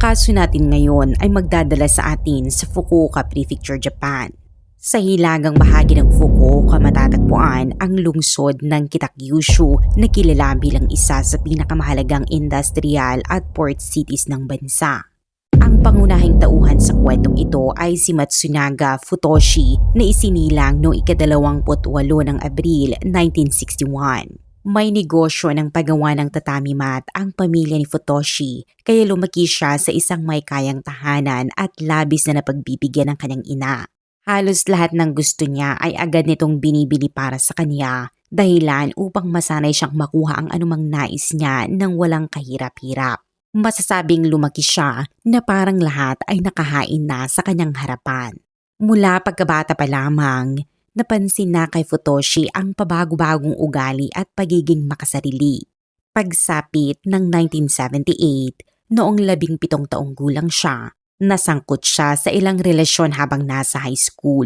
kaso natin ngayon ay magdadala sa atin sa Fukuoka Prefecture, Japan. Sa hilagang bahagi ng Fukuoka matatagpuan ang lungsod ng Kitakyushu na kilala bilang isa sa pinakamahalagang industrial at port cities ng bansa. Ang pangunahing tauhan sa kwentong ito ay si Matsunaga Futoshi na isinilang noong ika-28 ng Abril 1961. May negosyo ng paggawa ng tatami mat ang pamilya ni Futoshi kaya lumaki siya sa isang may kayang tahanan at labis na napagbibigyan ng kanyang ina. Halos lahat ng gusto niya ay agad nitong binibili para sa kanya dahilan upang masanay siyang makuha ang anumang nais niya nang walang kahirap-hirap. Masasabing lumaki siya na parang lahat ay nakahain na sa kanyang harapan. Mula pagkabata pa lamang, napansin na kay Futoshi ang pabago-bagong ugali at pagiging makasarili. Pagsapit ng 1978, noong 17 taong gulang siya, nasangkot siya sa ilang relasyon habang nasa high school.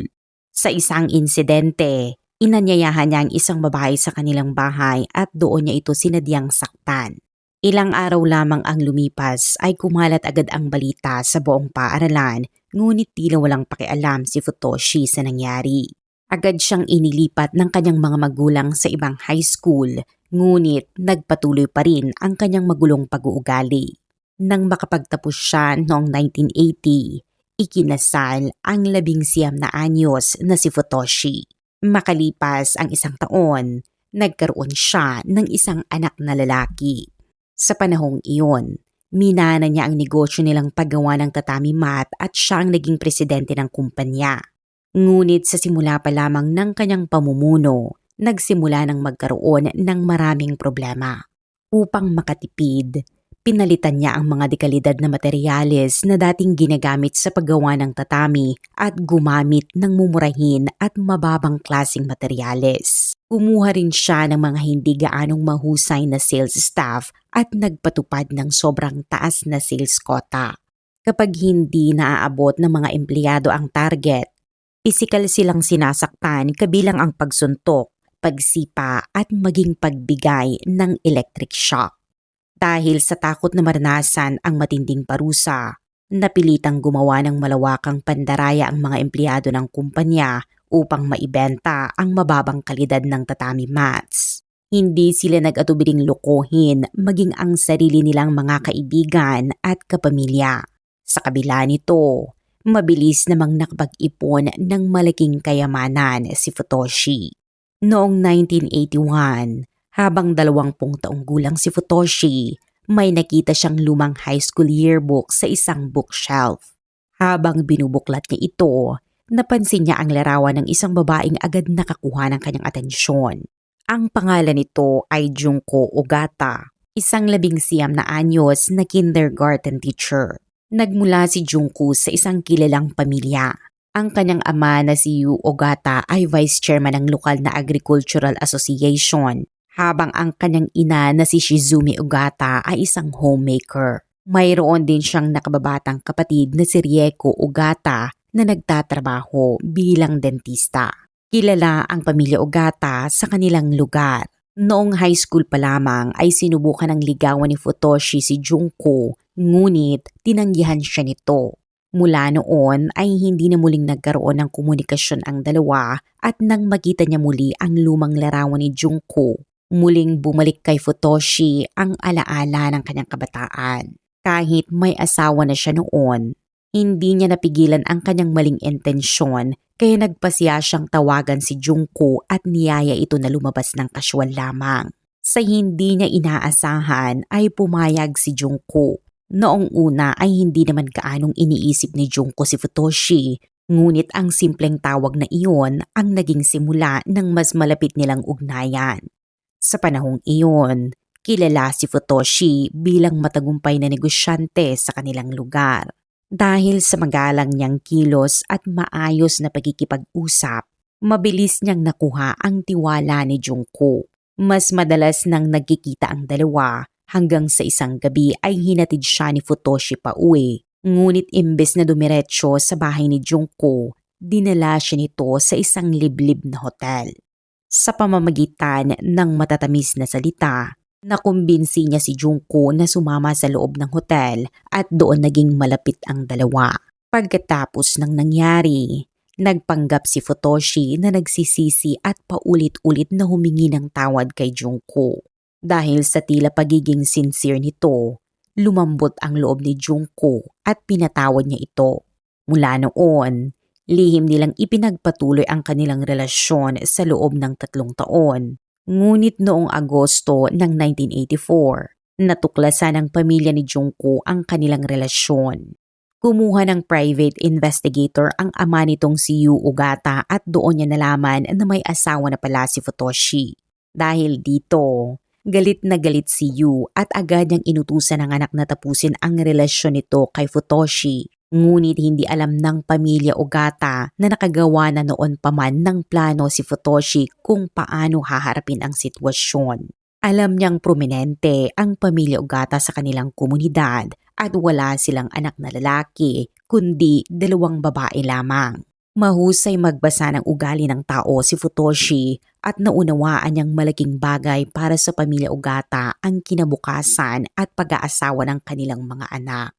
Sa isang insidente, inanyayahan niya ang isang babae sa kanilang bahay at doon niya ito sinadyang saktan. Ilang araw lamang ang lumipas ay kumalat agad ang balita sa buong paaralan, ngunit tila walang pakialam si Futoshi sa nangyari. Agad siyang inilipat ng kanyang mga magulang sa ibang high school, ngunit nagpatuloy pa rin ang kanyang magulong pag-uugali. Nang makapagtapos siya noong 1980, ikinasal ang 19 na anyos na si Futoshi. Makalipas ang isang taon, nagkaroon siya ng isang anak na lalaki. Sa panahong iyon, minana niya ang negosyo nilang paggawa ng tatami mat at siya ang naging presidente ng kumpanya. Ngunit sa simula pa lamang ng kanyang pamumuno, nagsimula ng magkaroon ng maraming problema. Upang makatipid, pinalitan niya ang mga dekalidad na materyales na dating ginagamit sa paggawa ng tatami at gumamit ng mumurahin at mababang klaseng materyales. Kumuha rin siya ng mga hindi gaanong mahusay na sales staff at nagpatupad ng sobrang taas na sales quota. Kapag hindi naaabot ng mga empleyado ang target, pisikal silang sinasaktan kabilang ang pagsuntok, pagsipa at maging pagbigay ng electric shock. Dahil sa takot na maranasan ang matinding parusa, napilitang gumawa ng malawakang pandaraya ang mga empleyado ng kumpanya upang maibenta ang mababang kalidad ng tatami mats. Hindi sila nag-atubiling lokohin maging ang sarili nilang mga kaibigan at kapamilya. Sa kabila nito, mabilis namang nakapag-ipon ng malaking kayamanan si Futoshi. Noong 1981, habang 20 taong gulang si Futoshi, may nakita siyang lumang high school yearbook sa isang bookshelf. Habang binubuklat niya ito, napansin niya ang larawan ng isang babaeng agad nakakuha ng kanyang atensyon. Ang pangalan nito ay Junko Ogata, isang 19 na anyos na kindergarten teacher. Nagmula si Junko sa isang kilalang pamilya. Ang kanyang ama na si Yu Ogata ay vice chairman ng lokal na agricultural association, habang ang kanyang ina na si Shizumi Ogata ay isang homemaker. Mayroon din siyang nakababatang kapatid na si Rieko Ogata na nagtatrabaho bilang dentista. Kilala ang pamilya Ogata sa kanilang lugar. Noong high school pa lamang ay sinubukan ng ligawan ni Futoshi si Junko, ngunit tinanggihan siya nito. Mula noon ay hindi na muling nagkaroon ng komunikasyon ang dalawa at nang makita niya muli ang lumang larawan ni Junko, muling bumalik kay Futoshi ang alaala ng kanyang kabataan. Kahit may asawa na siya noon, hindi niya napigilan ang kanyang maling intensyon kaya nagpasya siyang tawagan si Junko at niyaya ito na lumabas ng kasyual lamang. Sa hindi niya inaasahan ay pumayag si Junko. Noong una ay hindi naman gaanong iniisip ni Junko si Futoshi, ngunit ang simpleng tawag na iyon ang naging simula ng mas malapit nilang ugnayan. Sa panahong iyon, kilala si Futoshi bilang matagumpay na negosyante sa kanilang lugar. Dahil sa magalang niyang kilos at maayos na pagkikipag-usap, mabilis niyang nakuha ang tiwala ni Junko. Mas madalas nang nagkikita ang dalawa hanggang sa isang gabi ay hinatid siya ni Futoshi pa uwi. Ngunit imbes na dumiretso sa bahay ni Junko, dinala siya nito sa isang liblib na hotel. Sa pamamagitan ng matatamis na salita, Nakumbinsi niya si Junko na sumama sa loob ng hotel at doon naging malapit ang dalawa. Pagkatapos ng nangyari, nagpanggap si Futoshi na nagsisisi at paulit-ulit na humingi ng tawad kay Junko. Dahil sa tila pagiging sincere nito, lumambot ang loob ni Junko at pinatawad niya ito. Mula noon, lihim nilang ipinagpatuloy ang kanilang relasyon sa loob ng 3 taon. Ngunit noong Agosto ng 1984, natuklasan ng pamilya ni Junko ang kanilang relasyon. Kumuha ng private investigator ang ama nitong si Yu Ogata at doon niya nalaman na may asawa na pala si Futoshi. Dahil dito, galit na galit si Yu at agad niyang inutusan ng anak na tapusin ang relasyon nito kay Futoshi. Ngunit hindi alam ng pamilya Ogata na nakagawa na noon pa man ng plano si Futoshi kung paano haharapin ang sitwasyon. Alam niyang prominente ang pamilya Ogata sa kanilang komunidad at wala silang anak na lalaki kundi 2 babae lamang. Mahusay magbasa ng ugali ng tao si Futoshi at naunawaan niyang malaking bagay para sa pamilya Ogata ang kinabukasan at pag-aasawa ng kanilang mga anak.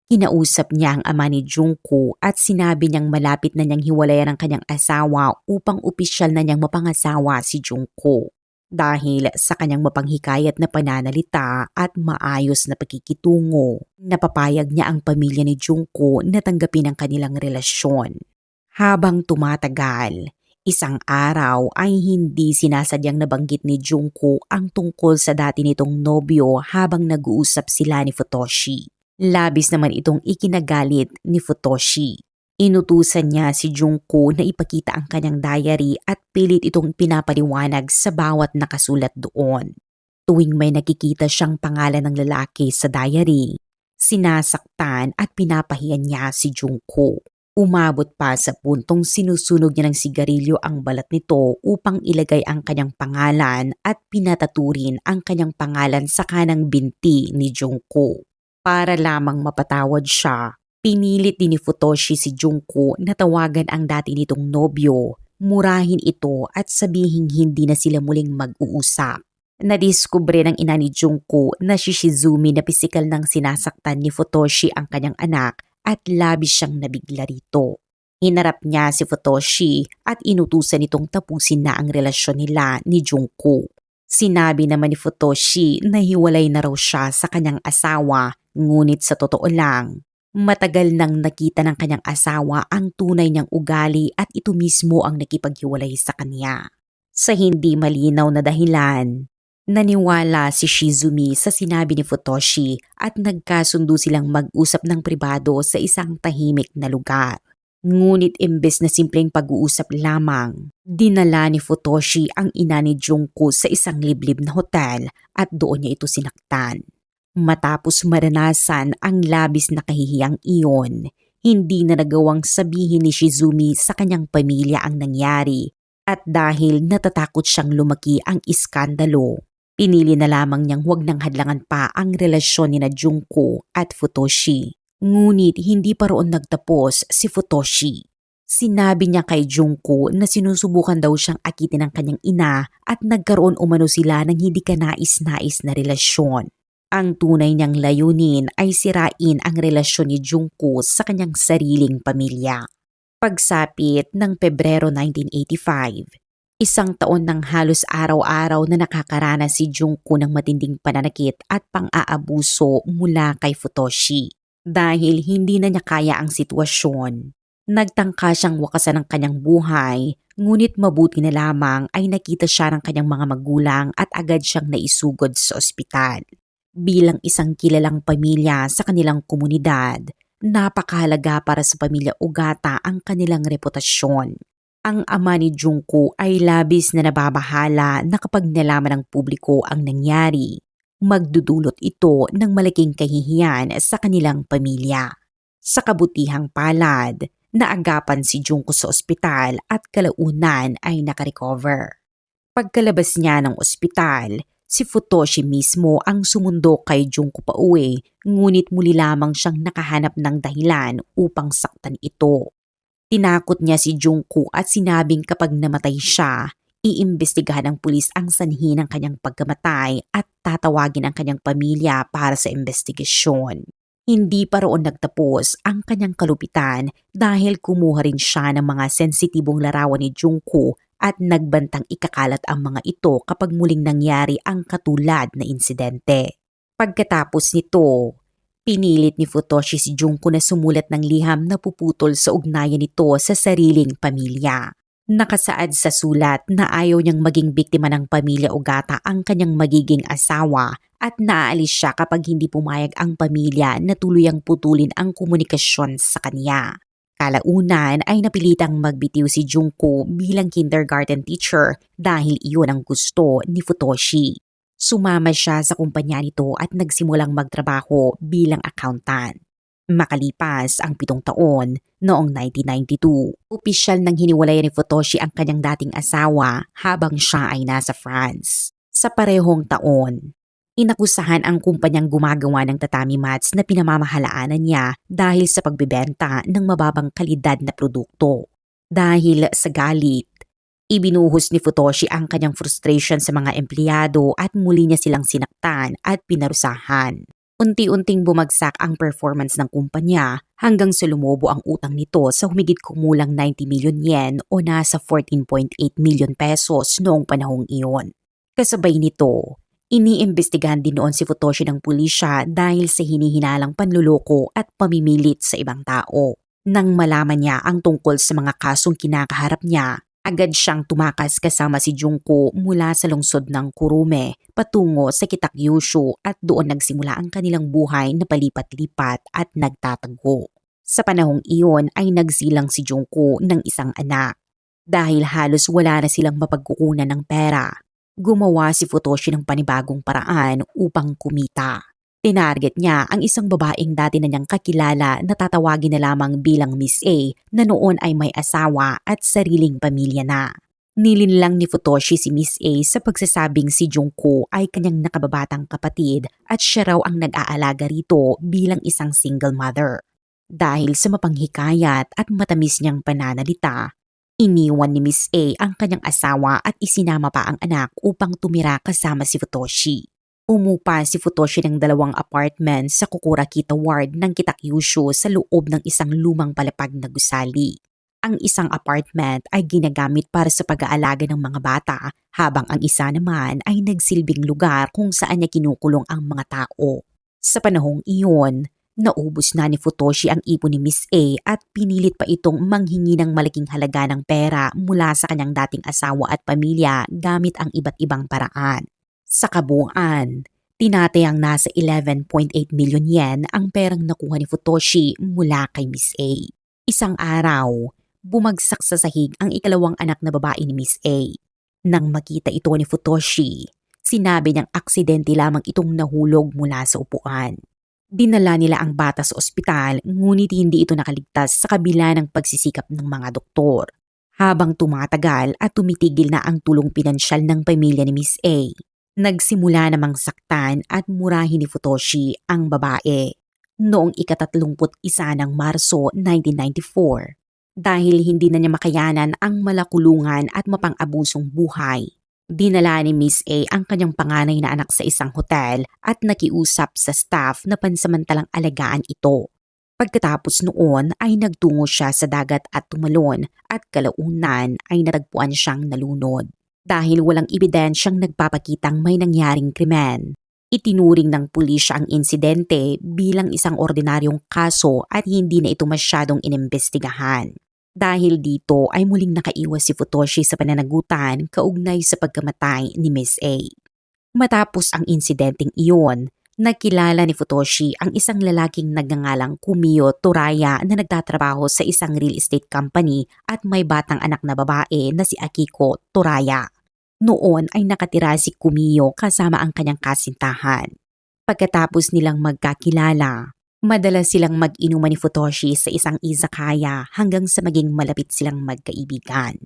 Kinausap niya ang ama ni Junko at sinabi niyang malapit na niyang hiwalayan ang kanyang asawa upang opisyal na niyang mapangasawa si Junko. Dahil sa kanyang mapanghikayat na pananalita at maayos na pagkikitungo, napapayag niya ang pamilya ni Junko na tanggapin ang kanilang relasyon. Habang tumatagal, isang araw ay hindi sinasadyang nabanggit ni Junko ang tungkol sa dati nitong nobyo habang nag-uusap sila ni Futoshi. Labis naman itong ikinagalit ni Futoshi. Inutusan niya si Junko na ipakita ang kanyang diary at pilit itong pinapaliwanag sa bawat nakasulat doon. Tuwing may nakikita siyang pangalan ng lalaki sa diary, sinasaktan at pinapahiyan niya si Junko. Umabot pa sa puntong sinusunog niya ng sigarilyo ang balat nito upang ilagay ang kanyang pangalan at pinataturin ang kanyang pangalan sa kanang binti ni Junko. Para lamang mapatawad siya, pinilit din ni Futoshi si Junko na tawagan ang dati nitong nobyo, murahin ito at sabihing hindi na sila muling mag-uusap. Nadiskubre ng ina ni Junko na si Shizumi na pisikal nang sinasaktan ni Futoshi ang kanyang anak at labis siyang nabigla rito. Hinarap niya si Futoshi at inutusan itong tapusin na ang relasyon nila ni Junko. Sinabi naman ni Futoshi na hiwalay na raw siya sa kanyang asawa, ngunit sa totoo lang, matagal nang nakita ng kanyang asawa ang tunay niyang ugali at ito mismo ang nakipaghiwalay sa kanya. Sa hindi malinaw na dahilan, naniwala si Shizumi sa sinabi ni Futoshi at nagkasundo silang mag-usap ng pribado sa isang tahimik na lugar. Ngunit imbes na simpleng pag-uusap lamang, dinala ni Futoshi ang ina ni Junko sa isang liblib na hotel at doon niya ito sinaktan. Matapos maranasan ang labis na kahihiyang iyon, hindi na nagawang sabihin ni Shizumi sa kanyang pamilya ang nangyari at dahil natatakot siyang lumaki ang iskandalo, pinili na lamang niyang huwag nang hadlangan pa ang relasyon ni Junko at Futoshi. Ngunit hindi pa roon nagtapos si Futoshi. Sinabi niya kay Junko na sinusubukan daw siyang akitin ng kanyang ina at nagkaroon umano sila ng hindi kanais-nais na relasyon. Ang tunay niyang layunin ay sirain ang relasyon ni Junko sa kanyang sariling pamilya. Pagsapit ng Pebrero 1985, 1 taon ng halos araw-araw na nakakaranas si Junko ng matinding pananakit at pang-aabuso mula kay Futoshi. Dahil hindi na niya kaya ang sitwasyon, nagtangka siyang wakasan ng kanyang buhay, ngunit mabuti na lamang ay nakita siya ng kanyang mga magulang at agad siyang naisugod sa ospital. Bilang isang kilalang pamilya sa kanilang komunidad, napakahalaga para sa pamilya Ogata ang kanilang reputasyon. Ang ama ni Junko ay labis na nababahala na kapag nalaman ng publiko ang nangyari, magdudulot ito ng malaking kahihiyan sa kanilang pamilya. Sa kabutihang palad, naagapan si Junko sa ospital at kalaunan ay nakarecover. Pagkalabas niya ng ospital, si Futoshi mismo ang sumundo kay Junko pauwi, ngunit muli lamang siyang nakahanap ng dahilan upang saktan ito. Tinakot niya si Junko at sinabing kapag namatay siya, Iimbestigahan ng pulis ang sanhi ng kanyang pagkamatay at tatawagin ang kanyang pamilya para sa investigasyon. Hindi pa roon nagtapos ang kanyang kalupitan dahil kumuha rin siya ng mga sensitibong larawan ni Junko at nagbantang ikakalat ang mga ito kapag muling nangyari ang katulad na insidente. Pagkatapos nito, pinilit ni Futoshi si Junko na sumulat ng liham na puputol sa ugnayan nito sa sariling pamilya. Nakasaad sa sulat na ayaw niyang maging biktima ng pamilya Ogata ang kanyang magiging asawa at naaalis siya kapag hindi pumayag ang pamilya na tuluyang putulin ang komunikasyon sa kanya. Kalaunan ay napilitang magbitiw si Junko bilang kindergarten teacher dahil iyon ang gusto ni Futoshi. Sumama siya sa kumpanya nito at nagsimulang magtrabaho bilang accountant. Makalipas ang 7 taon, noong 1992, opisyal nang hiniwalayan ni Futoshi ang kanyang dating asawa habang siya ay nasa France. Sa parehong taon, inakusahan ang kumpanyang gumagawa ng tatami mats na pinamamalaanan niya dahil sa pagbebenta ng mababang kalidad na produkto. Dahil sa galit, ibinuhos ni Futoshi ang kanyang frustration sa mga empleyado at muli niya silang sinaktan at pinarusahan. Unti-unting bumagsak ang performance ng kumpanya hanggang sa lumobo ang utang nito sa humigit kumulang 90 million yen o nasa 14.8 million pesos noong panahong iyon. Kasabay nito, iniimbestigahan din noon si Futoshi ng pulisya dahil sa hinihinalang panluloko at pamimilit sa ibang tao. Nang malaman niya ang tungkol sa mga kasong kinakaharap niya, agad siyang tumakas kasama si Junko mula sa lungsod ng Kurume patungo sa Kitakyushu at doon nagsimula ang kanilang buhay na palipat-lipat at nagtatago. Sa panahong iyon ay nagsilang si Junko ng isang anak. Dahil halos wala na silang mapagkukunan ng pera, gumawa si Futoshi ng panibagong paraan upang kumita. Tinarget niya ang isang babaeng dati na niyang kakilala na tatawagin na lamang bilang Miss A na noon ay may asawa at sariling pamilya na. Nilinlang ni Futoshi si Miss A sa pagsasabing si Junko ay kanyang nakababatang kapatid at siya raw ang nag-aalaga rito bilang isang single mother. Dahil sa mapanghikayat at matamis niyang pananalita, iniwan ni Miss A ang kanyang asawa at isinama pa ang anak upang tumira kasama si Futoshi. Umupa si Futoshi ng 2 apartment sa Kukurakita Ward ng Kitakyushu sa loob ng isang lumang palapag na gusali. Ang isang apartment ay ginagamit para sa pag-aalaga ng mga bata habang ang isa naman ay nagsilbing lugar kung saan niya kinukulong ang mga tao. Sa panahong iyon, naubos na ni Futoshi ang ipon ni Miss A at pinilit pa itong manghingi ng malaking halaga ng pera mula sa kanyang dating asawa at pamilya gamit ang iba't ibang paraan. Sa kabuuan, tinatayang nasa 11.8 million yen ang perang nakuha ni Futoshi mula kay Miss A. Isang araw, bumagsak sa sahig ang ikalawang anak na babae ni Miss A. Nang makita ito ni Futoshi, sinabi niyang aksidente lamang itong nahulog mula sa upuan. Dinala nila ang bata sa ospital ngunit hindi ito nakaligtas sa kabila ng pagsisikap ng mga doktor. Habang tumatagal at tumitigil na ang tulong pinansyal ng pamilya ni Miss A, nagsimula namang saktan at murahin ni Futoshi ang babae. Noong ika-31 ng Marso 1994, dahil hindi na niya makayanan ang malakulungan at mapang-abusong buhay, dinala ni Miss A ang kanyang panganay na anak sa isang hotel at nakiusap sa staff na pansamantalang alagaan ito. Pagkatapos noon ay nagtungo siya sa dagat at tumalon at kalaunan ay natagpuan siyang nalunod. Dahil walang ebidensyang nagpapakitang may nangyaring krimen, itinuring ng pulisya ang insidente bilang isang ordinaryong kaso at hindi na ito masyadong inimbestigahan. Dahil dito ay muling nakaiwas si Futoshi sa pananagutan kaugnay sa pagkamatay ni Miss A. Matapos ang insidenteng iyon, nakilala ni Futoshi ang isang lalaking nagngangalang Kumiyo Toraya na nagtatrabaho sa isang real estate company at may batang anak na babae na si Akiko Toraya. Noon ay nakatira si Kumiyo kasama ang kanyang kasintahan. Pagkatapos nilang magkakilala, madalas silang mag-inuman ni Futoshi sa isang izakaya hanggang sa maging malapit silang magkaibigan.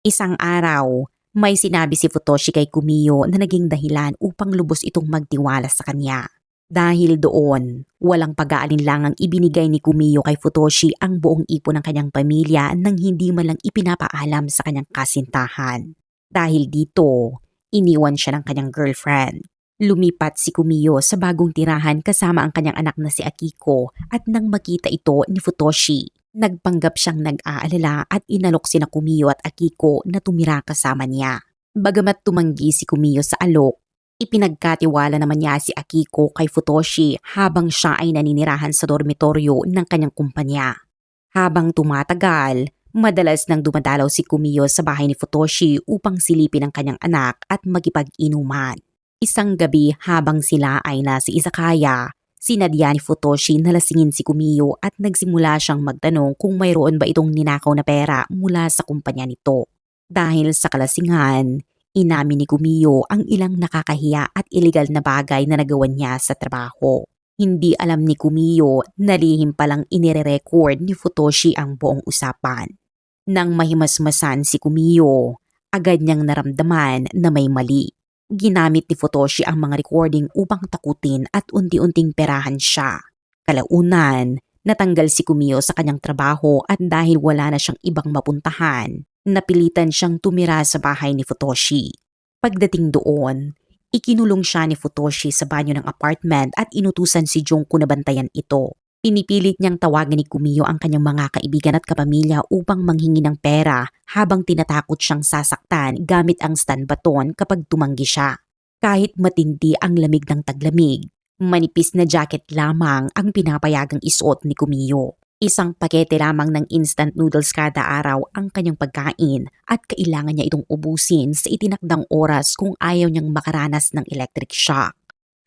Isang araw, may sinabi si Futoshi kay Kumiyo na naging dahilan upang lubos itong magtiwala sa kanya. Dahil doon, walang pag-aalinlangang ibinigay ni Kumiyo kay Futoshi ang buong ipon ng kanyang pamilya nang hindi man lang ipinapaalam sa kanyang kasintahan. Dahil dito, iniwan siya ng kanyang girlfriend. Lumipat si Kumiyo sa bagong tirahan kasama ang kanyang anak na si Akiko at nang makita ito ni Futoshi, nagpanggap siyang nag-aalala at inalok sina Kumiyo at Akiko na tumira kasama niya. Bagamat tumanggi si Kumiyo sa alok, ipinagkatiwala naman niya si Akiko kay Futoshi habang siya ay naninirahan sa dormitoryo ng kanyang kumpanya. Habang tumatagal, madalas nang dumadalaw si Kumiyo sa bahay ni Futoshi upang silipin ang kanyang anak at makipag-inuman. Isang gabi habang sila ay nasa izakaya, sinadya ni Futoshi na lasingin si Kumiyo at nagsimula siyang magtanong kung mayroon ba itong ninakaw na pera mula sa kumpanya nito. Dahil sa kalasingan, inamin ni Kumiyo ang ilang nakakahiya at ilegal na bagay na nagawa niya sa trabaho. Hindi alam ni Kumiyo na lihim palang inire-record ni Futoshi ang buong usapan. Nang mahimasmasan si Kumiyo, agad niyang naramdaman na may mali. Ginamit ni Futoshi ang mga recording upang takutin at unti-unting perahan siya. Kalaunan, natanggal si Kumiyo sa kanyang trabaho at dahil wala na siyang ibang mapuntahan, napilitan siyang tumira sa bahay ni Futoshi. Pagdating doon, ikinulong siya ni Futoshi sa banyo ng apartment at inutusan si Junko na bantayan ito. Pinipilit niyang tawagan ni Kumiyo ang kanyang mga kaibigan at kapamilya upang manghingi ng pera habang tinatakot siyang sasaktan gamit ang stun baton kapag tumanggi siya. Kahit matindi ang lamig ng taglamig, manipis na jacket lamang ang pinapayagang isuot ni Kumiyo. Isang pakete lamang ng instant noodles kada araw ang kanyang pagkain at kailangan niya itong ubusin sa itinakdang oras kung ayaw niyang makaranas ng electric shock.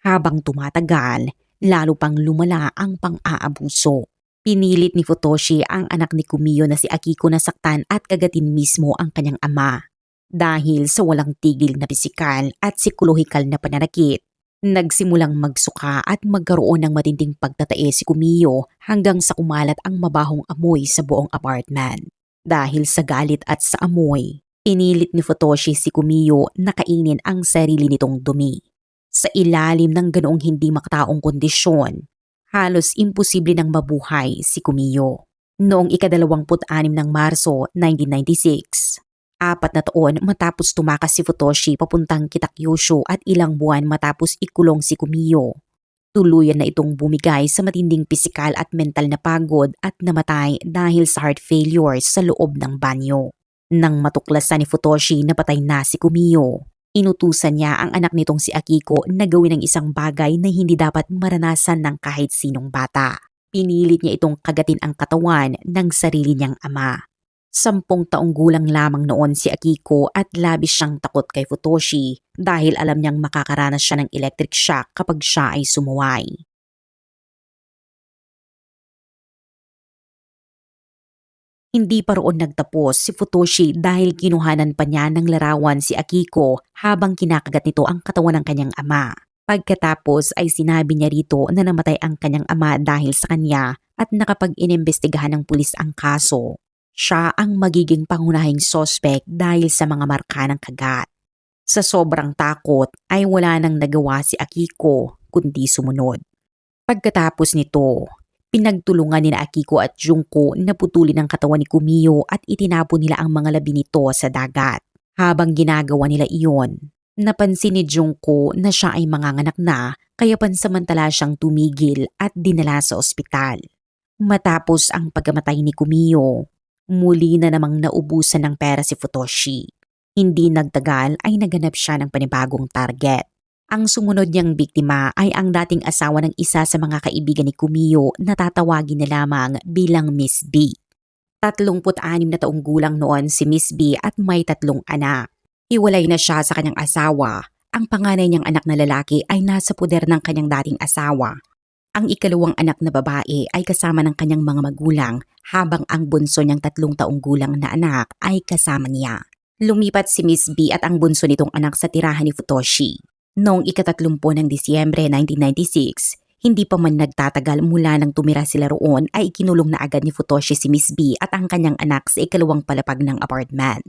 Habang tumatagal, lalo pang lumala ang pang-aabuso. Pinilit ni Futoshi ang anak ni Kumiyo na si Akiko na saktan at kagatin mismo ang kanyang ama. Dahil sa walang tigil na pisikal at psikolohikal na pananakit, nagsimulang magsuka at magkaroon ng matinding pagtatae si Kumiyo hanggang sa kumalat ang mabahong amoy sa buong apartment. Dahil sa galit at sa amoy, pinilit ni Futoshi si Kumiyo na kainin ang sarili nitong dumi. Sa ilalim ng ganoong hindi makataong kondisyon, halos imposible nang mabuhay si Kumiyo. Noong ika-26 ng Marso 1996, 4 na taon matapos tumakas si Futoshi papuntang Kitakyushu at ilang buwan matapos ikulong si Kumiyo, tuluyan na itong bumigay sa matinding pisikal at mental na pagod at namatay dahil sa heart failure sa loob ng banyo. Nang matuklasan ni Futoshi na patay na si Kumiyo, inutusan niya ang anak nitong si Akiko na gawin ang isang bagay na hindi dapat maranasan ng kahit sinong bata. Pinilit niya itong kagatin ang katawan ng sarili niyang ama. 10 taong gulang lamang noon si Akiko at labis siyang takot kay Futoshi dahil alam niyang makakaranas siya ng electric shock kapag siya ay sumuway. Hindi pa roon nagtapos si Futoshi dahil kinuhanan pa niya ng larawan si Akiko habang kinakagat nito ang katawan ng kanyang ama. Pagkatapos ay sinabi niya rito na namatay ang kanyang ama dahil sa kanya at nakapag-inimbestigahan ng pulis ang kaso. Siya ang magiging pangunahing suspect dahil sa mga marka ng kagat. Sa sobrang takot ay wala nang nagawa si Akiko kundi sumunod. Pagkatapos nito, pinagtulungan ni Akiko at Junko na putulin ang katawan ni Kumiyo at itinapon nila ang mga labi nito sa dagat. Habang ginagawa nila iyon, napansin ni Junko na siya ay manganganak na kaya pansamantala siyang tumigil at dinala sa ospital. Matapos ang pagkamatay ni Kumiyo, muli na namang naubusan ng pera si Futoshi. Hindi nagtagal ay naganap siya ng panibagong target. Ang sumunod niyang biktima ay ang dating asawa ng isa sa mga kaibigan ni Kumiyo na tatawagin na lamang bilang Miss B. 36 na taong gulang noon si Miss B at may 3 anak. Hiwalay na siya sa kanyang asawa. Ang panganay niyang anak na lalaki ay nasa poder ng kanyang dating asawa. Ang ikalawang anak na babae ay kasama ng kanyang mga magulang habang ang bunso niyang 3 taong gulang na anak ay kasama niya. Lumipat si Miss B at ang bunso nitong anak sa tirahan ni Futoshi. Noong ika-30 ng Disyembre 1996, hindi pa man nagtatagal mula nang tumira sila roon ay ikinulong na agad ni Futoshi si Miss B at ang kanyang anak sa ikalawang palapag ng apartment.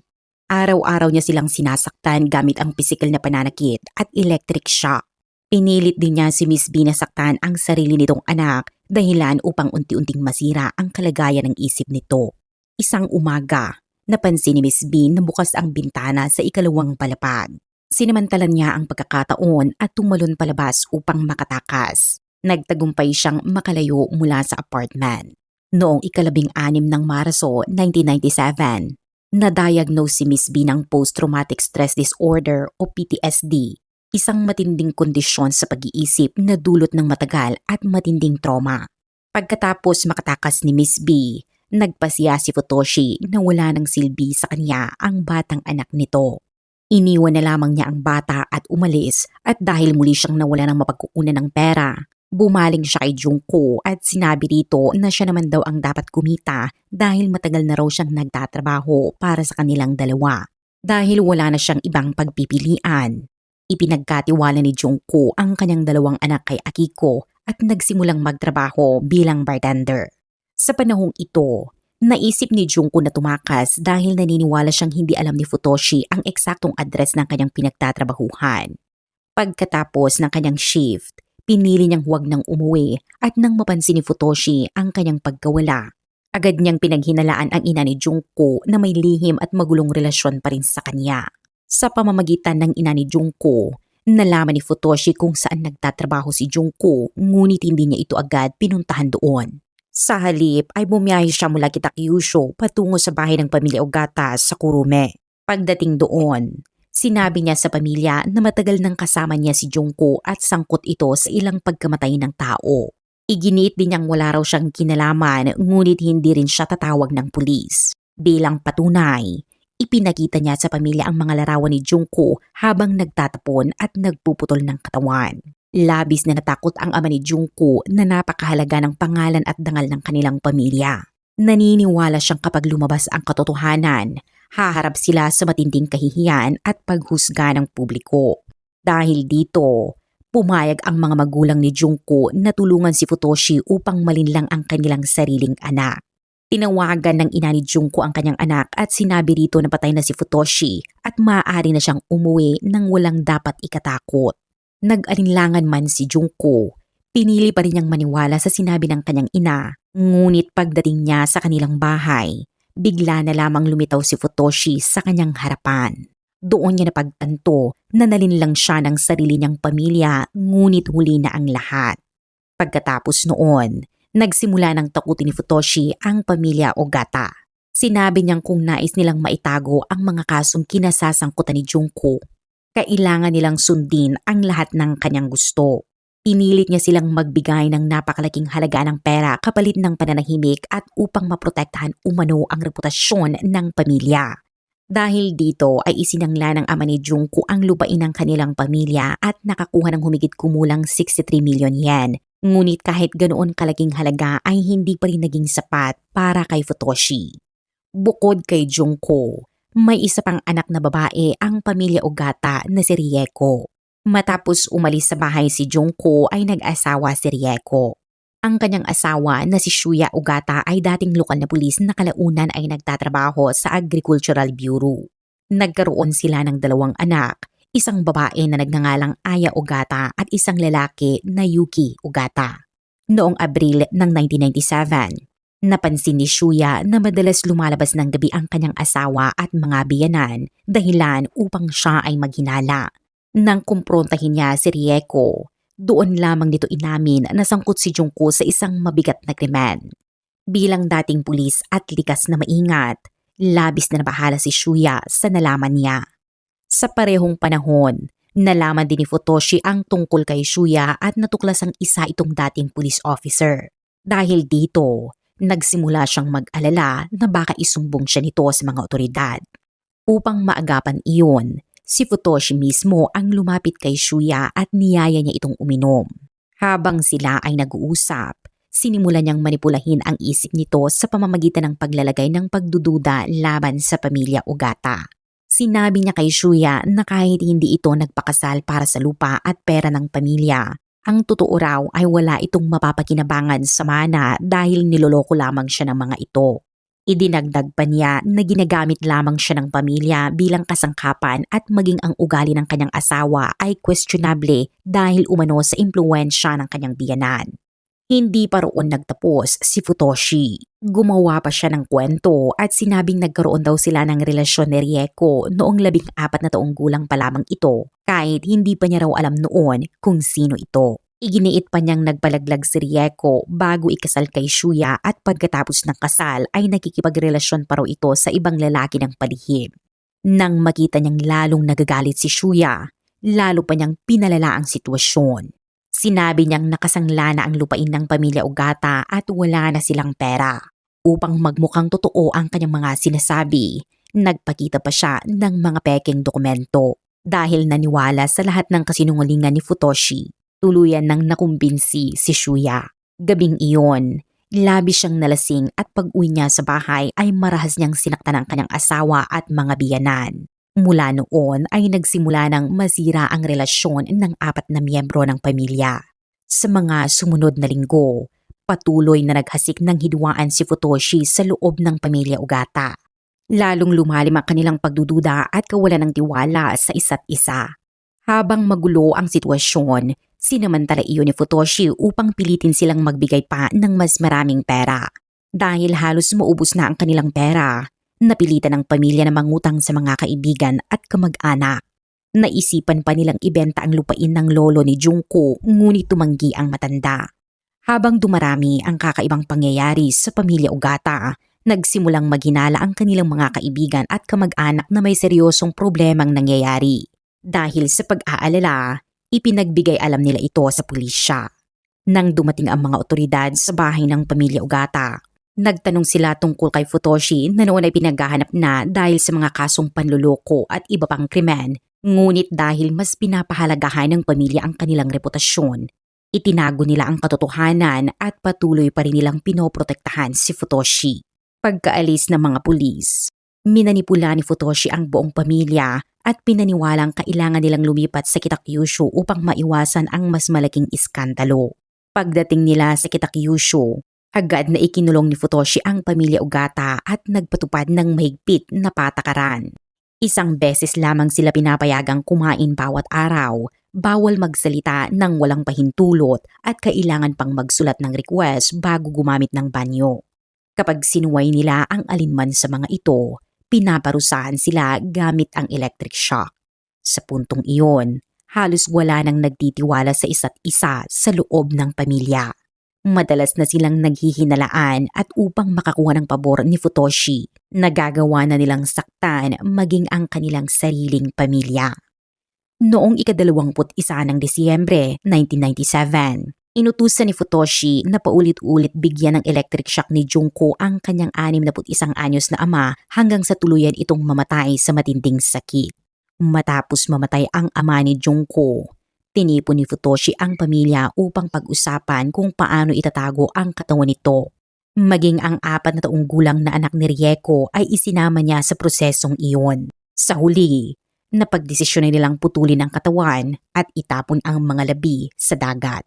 Araw-araw niya silang sinasaktan gamit ang pisikal na pananakit at electric shock. Pinilit din niya si Miss B na saktan ang sarili nitong anak dahilan upang unti-unting masira ang kalagayan ng isip nito. Isang umaga, Napansin ni Miss B na bukas ang bintana sa ikalawang palapag. Sinamantalan niya ang pagkakataon at tumalon palabas upang makatakas. Nagtagumpay siyang makalayo mula sa apartment. Noong ika-16 ng Marso 1997, na-diagnose si Miss B ng Post-Traumatic Stress Disorder o PTSD, isang matinding kondisyon sa pag-iisip na dulot ng matagal at matinding trauma. Pagkatapos makatakas ni Miss B, nagpasiya si Futoshi na wala ng silbi sa kanya ang batang anak nito. Iniwan na lamang niya ang bata at umalis at dahil muli siyang nawala ng mapagkukunan ng pera, bumaling siya kay Junko at sinabi rito na siya naman daw ang dapat kumita dahil matagal na raw siyang nagtatrabaho para sa kanilang dalawa. Dahil wala na siyang ibang pagpipilian, ipinagkatiwala ni Junko ang kanyang dalawang anak kay Akiko at nagsimulang magtrabaho bilang bartender. Sa panahong ito, naisip ni Junko na tumakas dahil naniniwala siyang hindi alam ni Futoshi ang eksaktong address ng kanyang pinagtatrabahuhan. Pagkatapos ng kanyang shift, pinili niyang huwag nang umuwi at nang mapansin ni Futoshi ang kanyang pagkawala, agad niyang pinaghinalaan ang ina ni Junko na may lihim at magulong relasyon pa rin sa kanya. Sa pamamagitan ng ina ni Junko, nalaman ni Futoshi kung saan nagtatrabaho si Junko ngunit hindi niya ito agad pinuntahan doon. Sa halip ay bumiyahe siya mula Kitakyushu patungo sa bahay ng pamilya Ogata sa Kurume. Pagdating doon, sinabi niya sa pamilya na matagal nang kasama niya si Junko at sangkot ito sa ilang pagkamatay ng tao. Iginiit din niyang wala raw siyang kinalaman ngunit hindi rin siya tatawag ng pulis. Bilang patunay, ipinakita niya sa pamilya ang mga larawan ni Junko habang nagtatapon at nagpuputol ng katawan. Labis na natakot ang ama ni Junko na napakahalaga ng pangalan at dangal ng kanilang pamilya. Naniniwala siyang kapag lumabas ang katotohanan, haharap sila sa matinding kahihiyan at paghusga ng publiko. Dahil dito, pumayag ang mga magulang ni Junko na tulungan si Futoshi upang malinlang ang kanilang sariling anak. Tinawagan ng ina ni Junko ang kanyang anak at sinabi rito na patay na si Futoshi at maaari na siyang umuwi nang walang dapat ikatakot. Nag-alinlangan man si Junko, pinili pa rin niyang maniwala sa sinabi ng kanyang ina, ngunit pagdating niya sa kanilang bahay, bigla na lamang lumitaw si Futoshi sa kanyang harapan. Doon niya napagtanto na nalinlang siya ng sarili niyang pamilya ngunit huli na ang lahat. Pagkatapos noon, nagsimula ng takutin ni Futoshi ang pamilya Ogata. Sinabi niyang kung nais nilang maitago ang mga kasong kinasasangkutan ni Junko, kailangan nilang sundin ang lahat ng kanyang gusto. Pinilit niya silang magbigay ng napakalaking halaga ng pera kapalit ng pananahimik at upang maprotektahan umano ang reputasyon ng pamilya. Dahil dito ay isinangla ng ama ni Junko ang lupain ng kanilang pamilya at nakakuha ng humigit kumulang 63 million yen. Ngunit kahit ganoon kalaking halaga ay hindi pa rin naging sapat para kay Futoshi. Bukod kay Junko, may isa pang anak na babae ang pamilya Ogata na si Rieko. Matapos umalis sa bahay si Junko ay nag-asawa si Rieko. Ang kanyang asawa na si Shuya Ogata ay dating lokal na pulis na kalaunan ay nagtatrabaho sa Agricultural Bureau. Nagkaroon sila ng 2 anak, isang babae na nagngangalang Aya Ogata at isang lalaki na Yuki Ogata. Noong Abril ng 1997, napansin ni Shuya na madalas lumalabas ng gabi ang kanyang asawa at mga biyanan dahilan upang siya ay maghinala. Nang kumprontahin niya si Rieko, doon lamang nito inamin na sangkot si Junko sa isang mabigat na krimen. Bilang dating pulis at likas na maingat, labis na nabahala si Shuya sa nalaman niya. Sa parehong panahon, nalaman din ni Futoshi ang tungkol kay Shuya at natuklas ang isa itong dating police officer. Dahil dito, nagsimula siyang mag-alala na baka isumbong siya nito sa mga otoridad. Upang maagapan iyon, si Futoshi mismo ang lumapit kay Shuya at niyaya niya itong uminom. Habang sila ay nag-uusap, sinimula niyang manipulahin ang isip nito sa pamamagitan ng paglalagay ng pagdududa laban sa pamilya Ogata. Sinabi niya kay Shuya na kahit hindi ito nagpakasal para sa lupa at pera ng pamilya, ang totoo raw ay wala itong mapapakinabangan sa mana dahil niloloko lamang siya ng mga ito. Idinagdag pa niya na ginagamit lamang siya ng pamilya bilang kasangkapan at maging ang ugali ng kanyang asawa ay questionable dahil umano sa impluwensya ng kanyang biyanan. Hindi pa roon nagtapos si Futoshi. Gumawa pa siya ng kwento at sinabing nagkaroon daw sila ng relasyon ni Rieko noong 14 na taong gulang pa lamang ito kahit hindi pa niya raw alam noon kung sino ito. Iginiit pa niyang nagpalaglag si Rieko bago ikasal kay Shuya at pagkatapos ng kasal ay nakikipagrelasyon pa raw ito sa ibang lalaki ng palihim. Nang makita niyang lalong nagagalit si Shuya, lalo pa niyang pinalala ang sitwasyon. Sinabi niyang nakasangla na ang lupain ng pamilya Ogata at wala na silang pera. Upang magmukhang totoo ang kanyang mga sinasabi, nagpakita pa siya ng mga pekeng dokumento. Dahil naniwala sa lahat ng kasinungalingan ni Futoshi, tuluyan nang nakumbinsi si Shuya. Gabing iyon, labis siyang nalasing at pag-uwi niya sa bahay ay marahas niyang sinaktan ang kanyang asawa at mga biyanan. Mula noon ay nagsimula ng masira ang relasyon ng 4 na miyembro ng pamilya. Sa mga sumunod na linggo, patuloy na naghasik ng hidwaan si Futoshi sa loob ng pamilya Ogata. Lalong lumalim ang kanilang pagdududa at kawalan ng tiwala sa isa't isa. Habang magulo ang sitwasyon, sinamantala iyon ni Futoshi upang pilitin silang magbigay pa ng mas maraming pera. Dahil halos maubos na ang kanilang pera, napilitan ng pamilya na mangutang sa mga kaibigan at kamag-anak. Naisipan pa nilang ibenta ang lupain ng lolo ni Junko ngunit tumanggi ang matanda. Habang dumarami ang kakaibang pangyayari sa pamilya Ogata, nagsimulang maghinala ang kanilang mga kaibigan at kamag-anak na may seryosong problemang nangyayari. Dahil sa pag-aalala, ipinagbigay alam nila ito sa pulisya. Nang dumating ang mga otoridad sa bahay ng pamilya Ogata, nagtanong sila tungkol kay Futoshi na noon ay pinaghahanap na dahil sa mga kasong panluloko at iba pang krimen, ngunit dahil mas pinapahalagahan ng pamilya ang kanilang reputasyon, itinago nila ang katotohanan at patuloy pa rin nilang pinoprotektahan si Futoshi. Pagkaalis ng mga pulis, minanipula ni Futoshi ang buong pamilya at pinaniwalang kailangan nilang lumipat sa Kitakyushu upang maiwasan ang mas malaking iskandalo. Pagdating nila sa Kitakyushu, agad na ikinulong ni Futoshi ang pamilya Ogata at nagpatupad ng mahigpit na patakaran. 1 beses lamang sila pinapayagang kumain bawat araw, bawal magsalita ng walang pahintulot at kailangan pang magsulat ng request bago gumamit ng banyo. Kapag sinuway nila ang alinman sa mga ito, pinaparusahan sila gamit ang electric shock. Sa puntong iyon, halos wala nang nagtitiwala sa isa't isa sa loob ng pamilya. Madalas na silang naghihinalaan at upang makakuha ng pabor ni Futoshi, nagagawa na nilang saktan maging ang kanilang sariling pamilya. Noong ika-21 ng Disyembre 1997, inutusan ni Futoshi na paulit-ulit bigyan ng electric shock ni Junko ang kanyang 61 anyos na ama hanggang sa tuluyan itong mamatay sa matinding sakit. Matapos mamatay ang ama ni Junko, tinipon ni Futoshi ang pamilya upang pag-usapan kung paano itatago ang katawan nito. Maging ang 4 na taong gulang na anak ni Rieko ay isinama niya sa prosesong iyon. Sa huli, napagdesisyon nilang putulin ang katawan at itapon ang mga labi sa dagat.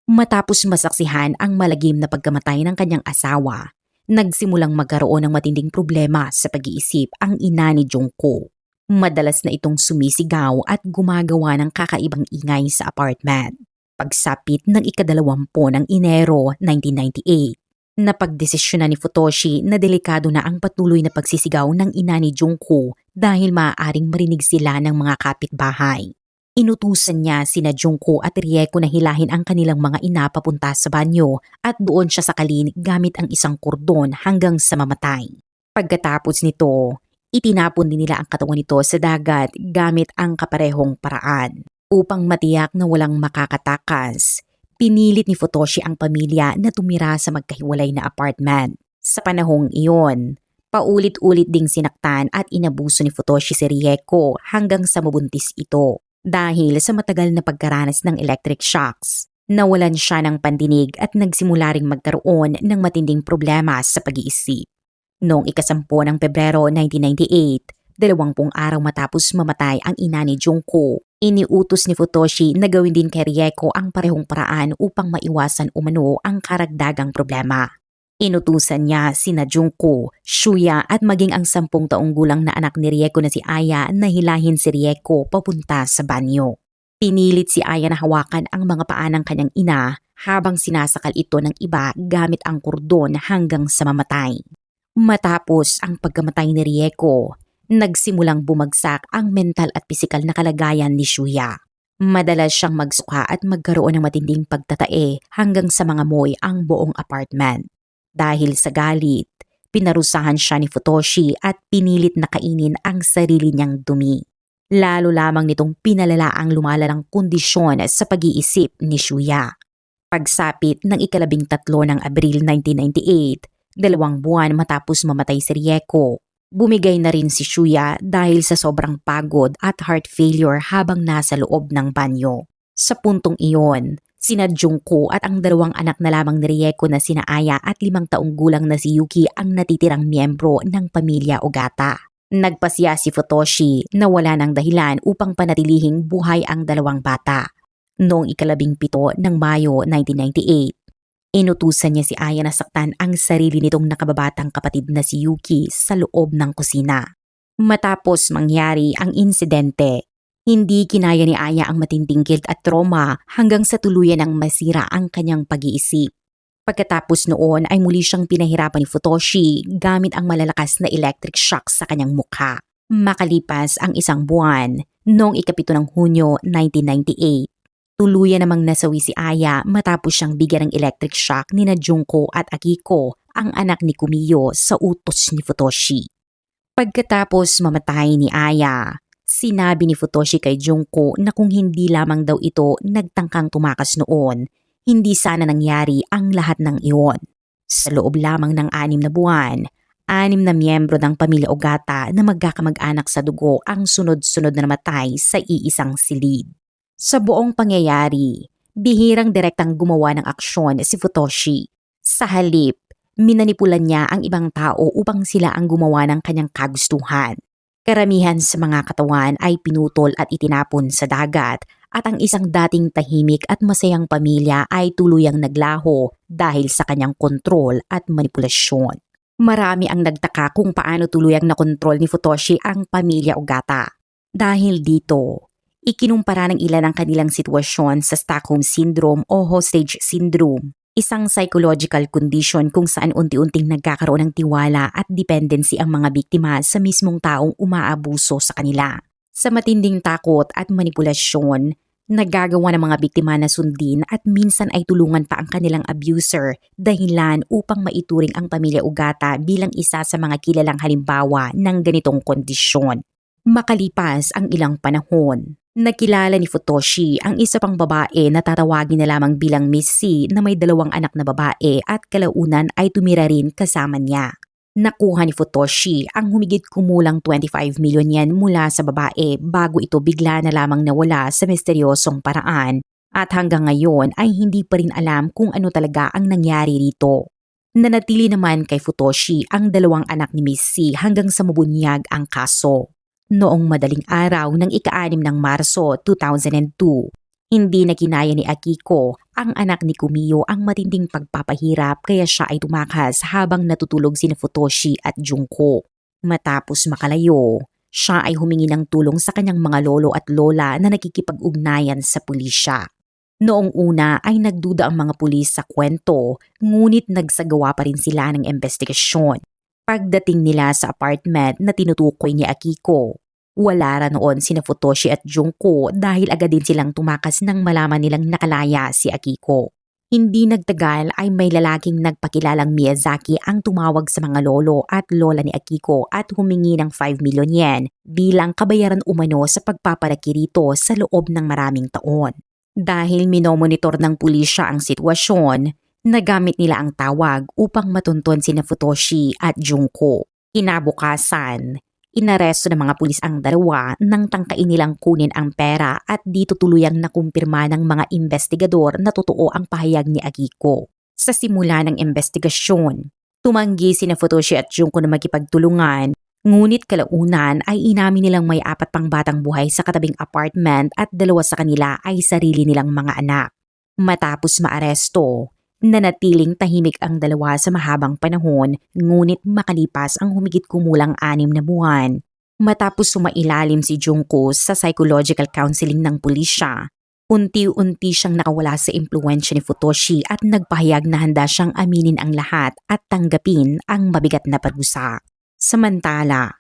Matapos masaksihan ang malagim na pagkamatay ng kanyang asawa, nagsimulang magkaroon ng matinding problema sa pag-iisip ang ina ni Junko. Madalas na itong sumisigaw at gumagawa ng kakaibang ingay sa apartment. Pagsapit ng ika-20 ng Enero 1998, napagdesisyonan ni Futoshi na delikado na ang patuloy na pagsisigaw ng ina ni Junko dahil maaaring marinig sila ng mga kapitbahay. Inutusan niya sina Junko at Rieko na hilahin ang kanilang mga ina papunta sa banyo at doon siya sakalin gamit ang isang kordon hanggang sa mamatay. Pagkatapos nito, itinapon din nila ang katawan nito sa dagat gamit ang kaparehong paraan. Upang matiyak na walang makakatakas, pinilit ni Futoshi ang pamilya na tumira sa magkahiwalay na apartment. Sa panahong iyon, paulit-ulit ding sinaktan at inabuso ni Futoshi si Rieko hanggang sa mabuntis ito. Dahil sa matagal na pagkaranas ng electric shocks, nawalan siya ng pandinig at nagsimula ring magkaroon ng matinding problema sa pag-iisip. Noong ika-10 ng Pebrero 1998, 20 araw matapos mamatay ang ina ni Junko, iniutos ni Futoshi na gawin din kay Rieko ang parehong paraan upang maiwasan umano ang karagdagang problema. Inutusan niya sina Junko, Shuya at maging ang 10 taong gulang na anak ni Rieko na si Aya na hilahin si Rieko papunta sa banyo. Pinilit si Aya na hawakan ang mga paa ng kanyang ina habang sinasakal ito ng iba gamit ang kordon hanggang sa mamatay. Matapos ang pagkamatay ni Rieko, nagsimulang bumagsak ang mental at pisikal na kalagayan ni Shuya. Madalas siyang magsuka at magkaroon ng matinding pagtatae hanggang sa mga moy ang buong apartment. Dahil sa galit, pinarusahan siya ni Futoshi at pinilit na kainin ang sarili niyang dumi. Lalo lamang nitong pinalala ang lumalang kondisyon sa pag-iisip ni Shuya. Pagsapit ng 13 ng Abril 1998, 2 buwan matapos mamatay si Rieko, bumigay na rin si Shuya dahil sa sobrang pagod at heart failure habang nasa loob ng banyo. Sa puntong iyon, sina Junko at ang 2 anak na lamang ni Rieko na sina Aya at 5 taong gulang na si Yuki ang natitirang miyembro ng pamilya Ogata. Nagpasya si Futoshi na wala ng dahilan upang panatilihing buhay ang 2 bata. Noong 17 ng Mayo 1998, inutusan niya si Aya na saktan ang sarili nitong nakababatang kapatid na si Yuki sa loob ng kusina. Matapos mangyari ang insidente, hindi kinaya ni Aya ang matinding guilt at trauma hanggang sa tuluyan ng masira ang kanyang pag-iisip. Pagkatapos noon ay muli siyang pinahirapan ni Futoshi gamit ang malalakas na electric shock sa kanyang mukha. Makalipas ang 1 buwan, noong 7 ng Hunyo 1998, tuluyan namang nasawi si Aya matapos siyang bigyan ng electric shock ni Junko at Akiko, ang anak ni Kumiyo, sa utos ni Futoshi. Pagkatapos mamatay ni Aya, sinabi ni Futoshi kay Junko na kung hindi lamang daw ito nagtangkang tumakas noon, hindi sana nangyari ang lahat ng iyon. Sa loob lamang ng 6 na buwan, 6 na miyembro ng pamilya Ogata na magkakamag-anak sa dugo ang sunod-sunod na namatay sa iisang silid. Sa buong pangyayari, bihirang direktang gumawa ng aksyon si Futoshi. Sa halip, minanipulan niya ang ibang tao upang sila ang gumawa ng kanyang kagustuhan. Karamihan sa mga katawan ay pinutol at itinapon sa dagat at ang isang dating tahimik at masayang pamilya ay tuluyang naglaho dahil sa kanyang kontrol at manipulasyon. Marami ang nagtaka kung paano tuluyang nakontrol ni Futoshi ang pamilya Ogata. Dahil dito, ikinumpara ng ilan ang kanilang sitwasyon sa Stockholm Syndrome o Hostage Syndrome, isang psychological condition kung saan unti-unting nagkakaroon ng tiwala at dependency ang mga biktima sa mismong taong umaabuso sa kanila. Sa matinding takot at manipulasyon, nagagawa ng mga biktima na sundin at minsan ay tulungan pa ang kanilang abuser, dahilan upang maituring ang pamilya Ogata bilang isa sa mga kilalang halimbawa ng ganitong kondisyon. Makalipas ang ilang panahon, nakilala ni Futoshi ang isa pang babae na tatawagin na lamang bilang Miss C na may 2 anak na babae at kalaunan ay tumira rin kasama niya. Nakuha ni Futoshi ang humigit kumulang 25 milyon yen mula sa babae bago ito bigla na lamang nawala sa misteryosong paraan at hanggang ngayon ay hindi pa rin alam kung ano talaga ang nangyari rito. Nanatili naman kay Futoshi ang 2 anak ni Miss C hanggang sa mabunyag ang kaso. Noong madaling araw ng ika-6 ng Marso 2002, hindi na kinaya ni Akiko, ang anak ni Kumiyo, ang matinding pagpapahirap kaya siya ay tumakas habang natutulog sina Futoshi at Junko. Matapos makalayo, siya ay humingi ng tulong sa kanyang mga lolo at lola na nakikipag-ugnayan sa pulisya. Noong una ay nagduda ang mga pulis sa kwento, ngunit nagsagawa pa rin sila ng investigasyon. Pagdating nila sa apartment na tinutukoy ni Akiko, wala ra noon sina Futoshi at Junko dahil agad din silang tumakas nang malaman nilang nakalaya si Akiko. Hindi nagtagal ay may lalaking nagpakilalang Miyazaki ang tumawag sa mga lolo at lola ni Akiko at humingi ng 5 milyon yen bilang kabayaran umano sa pagpapalaki rito sa loob ng maraming taon. Dahil minomonitor ng pulisya ang sitwasyon, nagamit nila ang tawag upang matunton sina Futoshi at Junko. Kinabukasan, inaresto ng mga pulis ang 2 nang tangkain nilang kunin ang pera at dito tuluyang nakumpirma ng mga investigador na totoo ang pahayag ni Akiko. Sa simula ng investigasyon, tumanggi sina Futoshi at Junko na magkipagtulungan, ngunit kalaunan ay inamin nilang may 4 pang batang buhay sa katabing apartment at 2 sa kanila ay sarili nilang mga anak. Matapos maaresto, nanatiling tahimik ang 2 sa mahabang panahon, ngunit makalipas ang humigit kumulang 6 na buwan. Matapos sumailalim si Junko sa psychological counseling ng pulisya, Unti-unti siyang nakawala sa impluwensya ni Futoshi at nagpahayag na handa siyang aminin ang lahat at tanggapin ang mabigat na parusa. Samantala,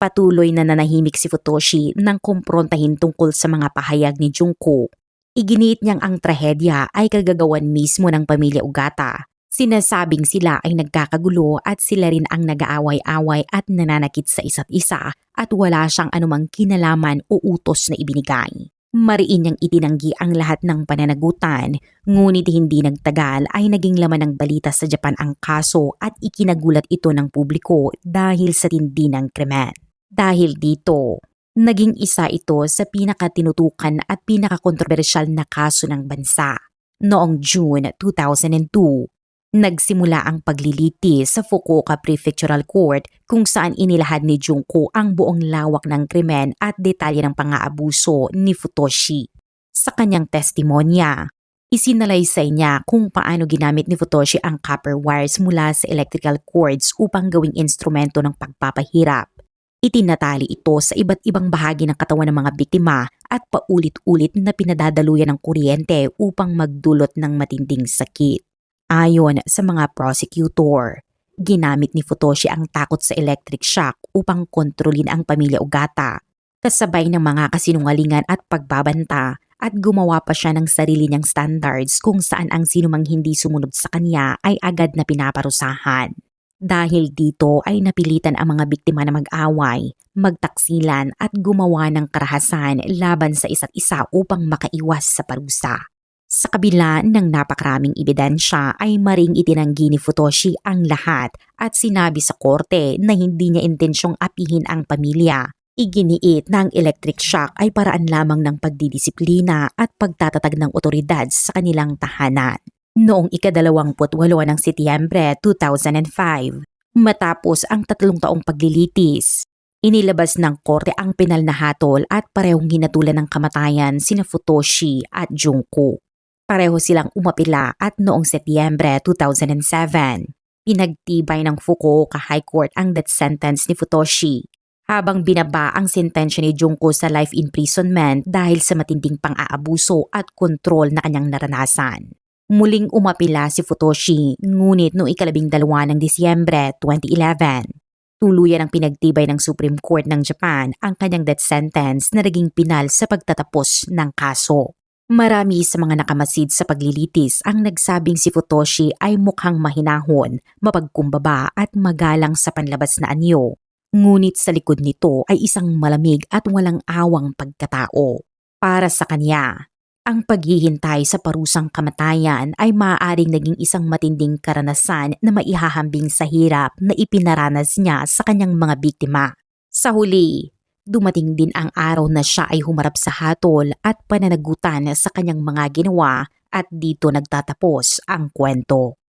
patuloy na nanahimik si Futoshi nang kumprontahin tungkol sa mga pahayag ni Junko. Iginiit niyang ang trahedya ay kagagawan mismo ng pamilya Ugata. Sinasabing sila ay nagkakagulo at sila rin ang nag-aaway-away at nananakit sa isa't isa at wala siyang anumang kinalaman o utos na ibinigay. Mariin niyang itinanggi ang lahat ng pananagutan, ngunit hindi nagtagal ay naging laman ng balita sa Japan ang kaso at ikinagulat ito ng publiko dahil sa tindi ng krimen. Dahil dito, naging isa ito sa pinakatinutukan at pinakakontrobersyal na kaso ng bansa. Noong June 2002, nagsimula ang paglilitis sa Fukuoka Prefectural Court kung saan inilahad ni Junko ang buong lawak ng krimen at detalye ng pang-aabuso ni Futoshi. Sa kanyang testimonya, isinalaysay niya kung paano ginamit ni Futoshi ang copper wires mula sa electrical cords upang gawing instrumento ng pagpapahirap. Itinatali ito sa iba't ibang bahagi ng katawan ng mga biktima at paulit-ulit na pinadadaluyan ng kuryente upang magdulot ng matinding sakit. Ayon sa mga prosecutor, ginamit ni Futoshi ang takot sa electric shock upang kontrolin ang pamilya Ugata, kasabay ng mga kasinungalingan at pagbabanta, at gumawa pa siya ng sarili niyang standards kung saan ang sinumang hindi sumunod sa kanya ay agad na pinaparusahan. Dahil dito ay napilitan ang mga biktima na mag-away, magtaksilan at gumawa ng karahasan laban sa isa't isa upang makaiwas sa parusa. Sa kabila ng napakaraming ebidensya ay maring itinanggi ni Futoshi ang lahat at sinabi sa korte na hindi niya intensyong apihin ang pamilya. Iginiit na ang electric shock ay paraan lamang ng pagdidisiplina at pagtatatag ng otoridad sa kanilang tahanan. Noong ika-28 ng Setyembre 2005, matapos ang 3 taong paglilitis, inilabas ng korte ang penal na hatol at parehong hinatulan ng kamatayan sina Futoshi at Junko. Pareho silang umapila at noong Setyembre 2007, pinagtibay ng Fukuoka High Court ang death sentence ni Futoshi, habang binaba ang sentensya ni Junko sa life imprisonment dahil sa matinding pang-aabuso at kontrol na kanyang naranasan. Muling umapila si Futoshi, ngunit noong ika-12 ng Disyembre 2011, tuluyan ang pinagtibay ng Supreme Court ng Japan ang kanyang death sentence na naging pinal sa pagtatapos ng kaso. Marami sa mga nakamasid sa paglilitis ang nagsabing si Futoshi ay mukhang mahinahon, mapagkumbaba at magalang sa panlabas na anyo. Ngunit sa likod nito ay isang malamig at walang awang pagkatao. Para sa kanya, ang paghihintay sa parusang kamatayan ay maaaring naging isang matinding karanasan na maihahambing sa hirap na ipinaranas niya sa kanyang mga biktima. Sa huli, dumating din ang araw na siya ay humarap sa hatol at pananagutan sa kanyang mga ginawa at dito nagtatapos ang kwento.